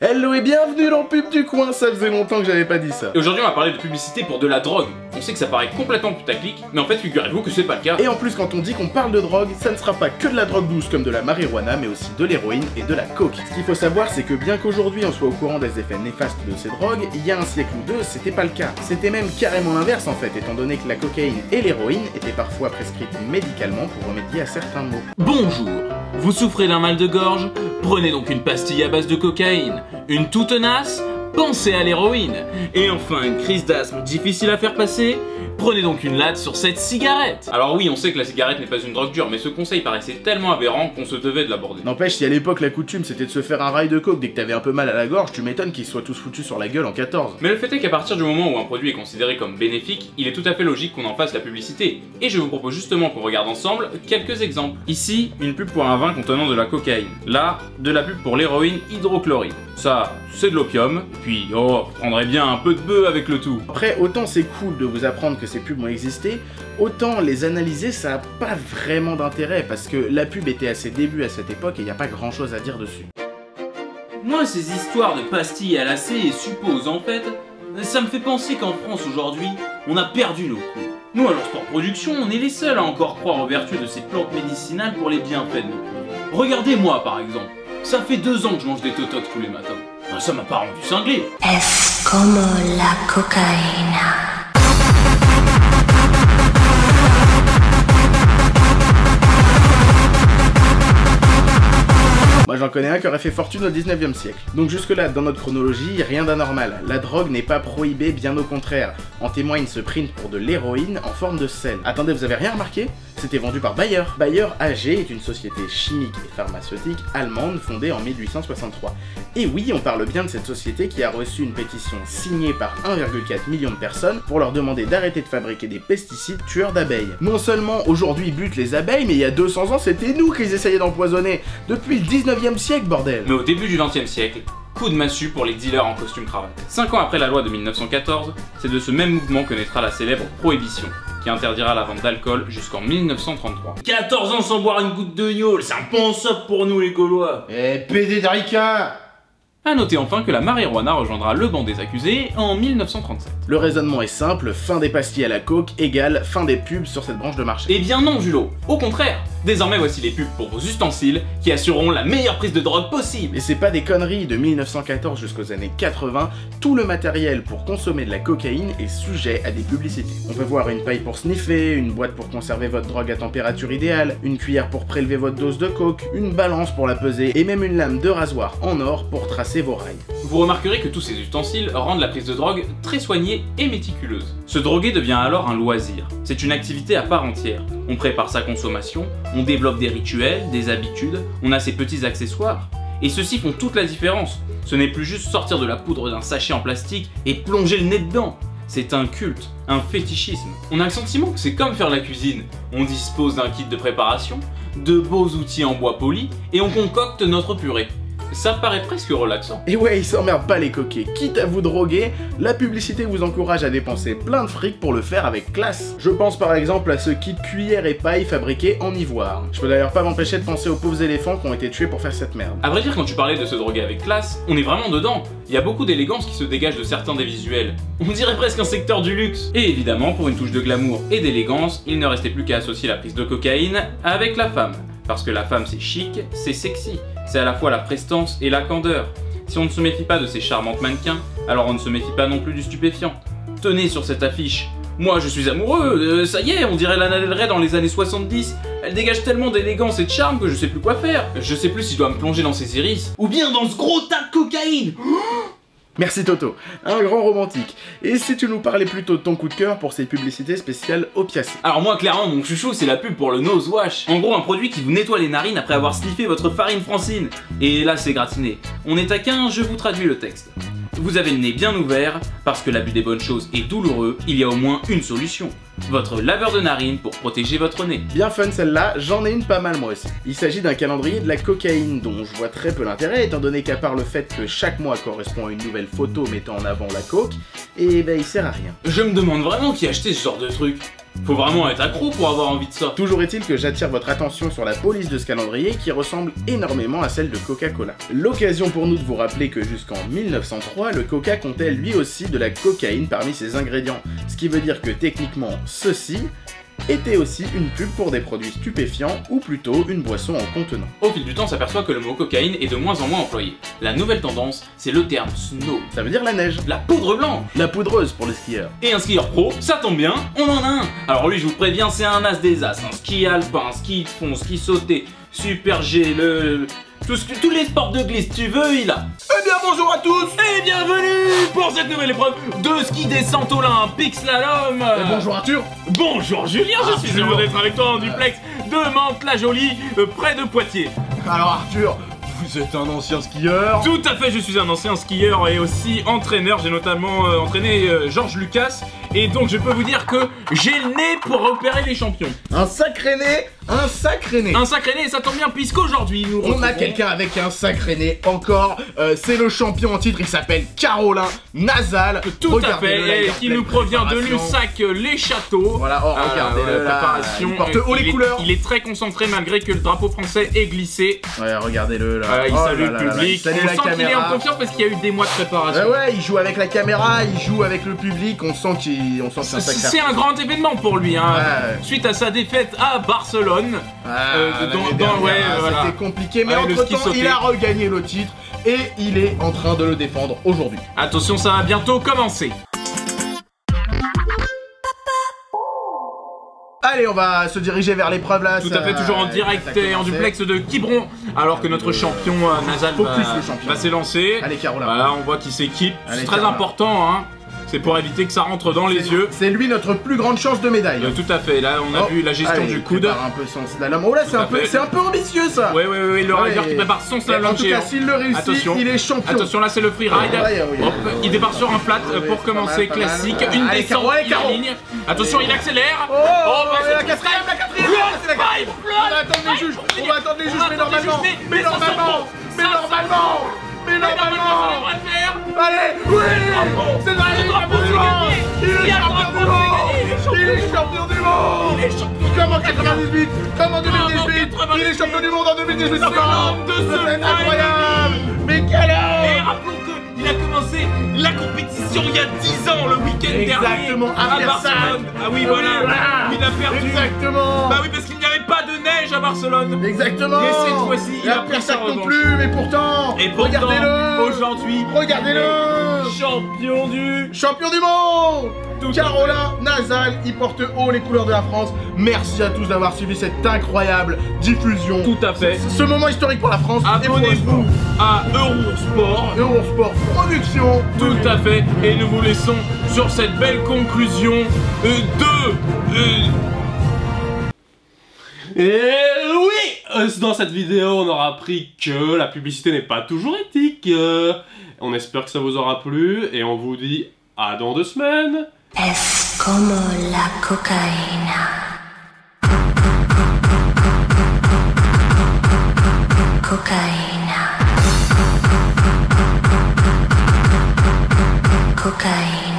Hello et bienvenue dans Pub du Coin, ça faisait longtemps que j'avais pas dit ça. Et aujourd'hui on va parler de publicité pour de la drogue. On sait que ça paraît complètement putaclic, mais en fait figurez-vous que c'est pas le cas. Et en plus quand on dit qu'on parle de drogue, ça ne sera pas que de la drogue douce comme de la marijuana, mais aussi de l'héroïne et de la coke. Ce qu'il faut savoir c'est que bien qu'aujourd'hui on soit au courant des effets néfastes de ces drogues, il y a un siècle ou deux c'était pas le cas. C'était même carrément l'inverse en fait, étant donné que la cocaïne et l'héroïne étaient parfois prescrites médicalement pour remédier à certains maux. Bonjour, vous souffrez d'un mal de gorge? Prenez donc une pastille à base de cocaïne. Une toute tenace? Pensez à l'héroïne. Et enfin une crise d'asthme difficile à faire passer? Prenez donc une latte sur cette cigarette. Alors oui, on sait que la cigarette n'est pas une drogue dure, mais ce conseil paraissait tellement aberrant qu'on se devait de l'aborder. N'empêche, si à l'époque la coutume c'était de se faire un rail de coke dès que t'avais un peu mal à la gorge, tu m'étonnes qu'ils soient tous foutus sur la gueule en 14. Mais le fait est qu'à partir du moment où un produit est considéré comme bénéfique, il est tout à fait logique qu'on en fasse la publicité. Et je vous propose justement qu'on regarde ensemble quelques exemples. Ici, une pub pour un vin contenant de la cocaïne. Là, de la pub pour l'héroïne hydrochloride. Ça, c'est de l'opium. Puis, oh, je prendrais bien un peu de bœuf avec le tout. Après, autant c'est cool de vous apprendre que ces pubs ont existé, autant les analyser ça a pas vraiment d'intérêt parce que la pub était à ses débuts à cette époque et il n'y a pas grand chose à dire dessus. Moi, ces histoires de pastilles à lacets supposent en fait, ça me fait penser qu'en France aujourd'hui, on a perdu nos couilles. Nous, à l'Eurosport Production, on est les seuls à encore croire aux vertus de ces plantes médicinales pour les bienfaits de nos couilles. Regardez-moi par exemple, ça fait 2 ans que je mange des tototes tous les matins. Ça m'a pas rendu cinglé. Es como la cocaína. Moi j'en connais un qui aurait fait fortune au 19e siècle. Donc jusque là, dans notre chronologie, rien d'anormal. La drogue n'est pas prohibée, bien au contraire. En témoigne ce print pour de l'héroïne en forme de sel. Attendez, vous avez rien remarqué? C'était vendu par Bayer. Bayer AG est une société chimique et pharmaceutique allemande fondée en 1863. Et oui, on parle bien de cette société qui a reçu une pétition signée par 1,4 million de personnes pour leur demander d'arrêter de fabriquer des pesticides tueurs d'abeilles. Non seulement aujourd'hui ils butent les abeilles, mais il y a 200 ans c'était nous qu'ils essayaient d'empoisonner. Depuis le 19e siècle, bordel. Mais au début du 20e siècle, coup de massue pour les dealers en costume cravate. 5 ans après la loi de 1914, c'est de ce même mouvement que naîtra la célèbre Prohibition, qui interdira la vente d'alcool jusqu'en 1933. 14 ans sans boire une goutte de gnôle, c'est impensable pour nous les Gaulois. Eh, PD de Ricard. A noter enfin que la marijuana rejoindra le banc des accusés en 1937. Le raisonnement est simple, fin des pastilles à la coke égale fin des pubs sur cette branche de marché. Eh bien non Julot, au contraire. Désormais voici les pubs pour vos ustensiles qui assureront la meilleure prise de drogue possible. Et c'est pas des conneries, de 1914 jusqu'aux années 80, tout le matériel pour consommer de la cocaïne est sujet à des publicités. On peut voir une paille pour sniffer, une boîte pour conserver votre drogue à température idéale, une cuillère pour prélever votre dose de coke, une balance pour la peser et même une lame de rasoir en or pour tracer vos rails. Vous remarquerez que tous ces ustensiles rendent la prise de drogue très soignée et méticuleuse. Se droguer devient alors un loisir. C'est une activité à part entière. On prépare sa consommation, on développe des rituels, des habitudes, on a ses petits accessoires. Et ceux-ci font toute la différence. Ce n'est plus juste sortir de la poudre d'un sachet en plastique et plonger le nez dedans. C'est un culte, un fétichisme. On a le sentiment que c'est comme faire la cuisine. On dispose d'un kit de préparation, de beaux outils en bois poli et on concocte notre purée. Ça paraît presque relaxant. Et ouais, ils s'emmerdent pas les coquets. Quitte à vous droguer, la publicité vous encourage à dépenser plein de fric pour le faire avec classe. Je pense par exemple à ce kit cuillère et paille fabriqué en ivoire. Je peux d'ailleurs pas m'empêcher de penser aux pauvres éléphants qui ont été tués pour faire cette merde. À vrai dire, quand tu parlais de se droguer avec classe, on est vraiment dedans. Il y a beaucoup d'élégance qui se dégage de certains des visuels. On dirait presque un secteur du luxe. Et évidemment, pour une touche de glamour et d'élégance, il ne restait plus qu'à associer la prise de cocaïne avec la femme. Parce que la femme c'est chic, c'est sexy, c'est à la fois la prestance et la candeur. Si on ne se méfie pas de ces charmantes mannequins, alors on ne se méfie pas non plus du stupéfiant. Tenez sur cette affiche, moi je suis amoureux, ça y est, on dirait Lana Del Rey dans les années 70. Elle dégage tellement d'élégance et de charme que je sais plus quoi faire. Je sais plus si je dois me plonger dans ses iris, ou bien dans ce gros tas de cocaïne. Merci Toto, un grand romantique. Et si tu nous parlais plutôt de ton coup de cœur pour ces publicités spéciales opiacées? Alors moi clairement mon chouchou c'est la pub pour le Nose Wash. En gros un produit qui vous nettoie les narines après avoir sniffé votre farine francine. Et là c'est gratiné. On est taquin, je vous traduis le texte. Vous avez le nez bien ouvert, parce que l'abus des bonnes choses est douloureux, il y a au moins une solution. Votre laveur de narines pour protéger votre nez. Bien fun celle-là, j'en ai une pas mal moi aussi. Il s'agit d'un calendrier de la cocaïne dont je vois très peu l'intérêt étant donné qu'à part le fait que chaque mois correspond à une nouvelle photo mettant en avant la coke, et ben il sert à rien. Je me demande vraiment qui a acheté ce genre de truc. Faut vraiment être accro pour avoir envie de ça. Toujours est-il que j'attire votre attention sur la police de ce calendrier qui ressemble énormément à celle de Coca-Cola. L'occasion pour nous de vous rappeler que jusqu'en 1903, le Coca comptait lui aussi de la cocaïne parmi ses ingrédients, ce qui veut dire que techniquement, ceci était aussi une pub pour des produits stupéfiants ou plutôt une boisson en contenant. Au fil du temps, on s'aperçoit que le mot cocaïne est de moins en moins employé. La nouvelle tendance, c'est le terme snow. Ça veut dire la neige, La poudre blanche. la poudreuse pour les skieurs. Et un skieur pro, ça tombe bien, on en a un. Alors lui, je vous préviens, c'est un as des as. Un ski alpin, ski de fond, ski sauté, super G, tous les sports de glisse, tu veux, il a. Eh bien bonjour à tous. Et bienvenue pour cette nouvelle épreuve de ski descente olympique slalom. Bonjour Arthur. Bonjour Julien, je suis heureux d'être avec toi en duplex de Mantes-la-Jolie, près de Poitiers. Alors Arthur, vous êtes un ancien skieur. Tout à fait, je suis un ancien skieur et aussi entraîneur. J'ai notamment entraîné Georges Lucas. Et donc je peux vous dire que j'ai le nez pour repérer les champions. Un sacré nez, un sacré nez. Un sacré nez, ça tombe bien puisqu'aujourd'hui nous On a retrouvons- quelqu'un avec un sacré nez encore, c'est le champion en titre, il s'appelle Carolin Nasal. Tout à Regardez-le, là, il est fait, en qui pleine nous provient de préparation. l'USAC Les Châteaux. Voilà, oh regardez-le là, préparation. il porte haut les couleurs. Il est très concentré malgré que le drapeau français est glissé. Ouais, regardez-le là. Il Oh salue là le là là, public. il salue On la sent qu'il est en caméra. confiance parce qu'il y a eu des mois de préparation. Ouais, il joue avec la caméra, il joue avec le public, on sent que c'est un sacré. C'est un grand événement pour lui, hein. Ouais. Suite à sa défaite à Barcelone. L'année dernière, voilà. c'était compliqué, mais Ouais, le ski entre-temps, sauté. il a regagné le titre et il est en train de le défendre aujourd'hui. Attention, ça va bientôt commencer. Allez, on va se diriger vers l'épreuve là. Tout ça- à fait, toujours en direct ça a et en commencé. duplex de Quiberon, alors que notre champion Nasal Focus, le champion. va s'élancer. Allez, Carolin. Voilà, on voit qu'il s'équipe, Allez, c'est très Carolin. important, hein. C'est pour éviter que ça rentre dans les yeux. C'est lui notre plus grande chance de médaille. Tout à fait, là on a Oh, vu la gestion allez, du il coude. prépare un peu son slalom. Oh là, Tout à fait. c'est un peu ambitieux ça. Ouais, le Ouais. rider qui prépare son Et slalom en tout cas, géant. s'il le réussit, Attention. il est champion. Attention, là c'est le freeride. Ouais, oui. Hop, il démarre sur un flat Oui, pour pas commencer, mal, pas mal. classique. Allez, Une descente, Caro, allez, il Caro. aligne. Attention, il accélère. Oh, bah, la c'est quatrième, c'est c'est la quatrième. On va attendre les juges, On on va attendre les juges, mais normalement, mais ça sent bon. mais normalement, ça devrait le faire. allez, oui, c'est dans les drapeaux du monde. Il est champion du monde. Il est champion du monde. Il est champion. Comme en 98, comme en 2018, Comme en il est champion du monde en 2018 C'est encore. l'homme de ce C'est mois. incroyable. Mais quel Et homme. rappelons qu'il a commencé la compétition il y a 10 ans, le week-end dernier. Exactement, à Versailles. Barcelone. Ah oui, voilà. Il a perdu. Exactement. Bah oui, parce qu'il n'y avait pas de neige à Barcelone. Exactement. Mais cette fois-ci, il a pris sa personne non revanche. plus, mais pourtant. Et pourtant, regardez-le. aujourd'hui, Regardez-le. champion du... Champion du monde. Tout à Carolin Nasal, il porte haut les couleurs de la France. Merci à tous d'avoir suivi cette incroyable diffusion. Tout à fait. Ce moment historique pour la France et pour le Abonnez-vous sport. à Eurosport. Eurosport Production. Tout à fait. Et nous vous laissons sur cette belle conclusion Et oui, dans cette vidéo, on aura appris que la publicité n'est pas toujours éthique. On espère que ça vous aura plu et on vous dit à dans 2 semaines. Es como la cocaína. Cocaína. Cocaína.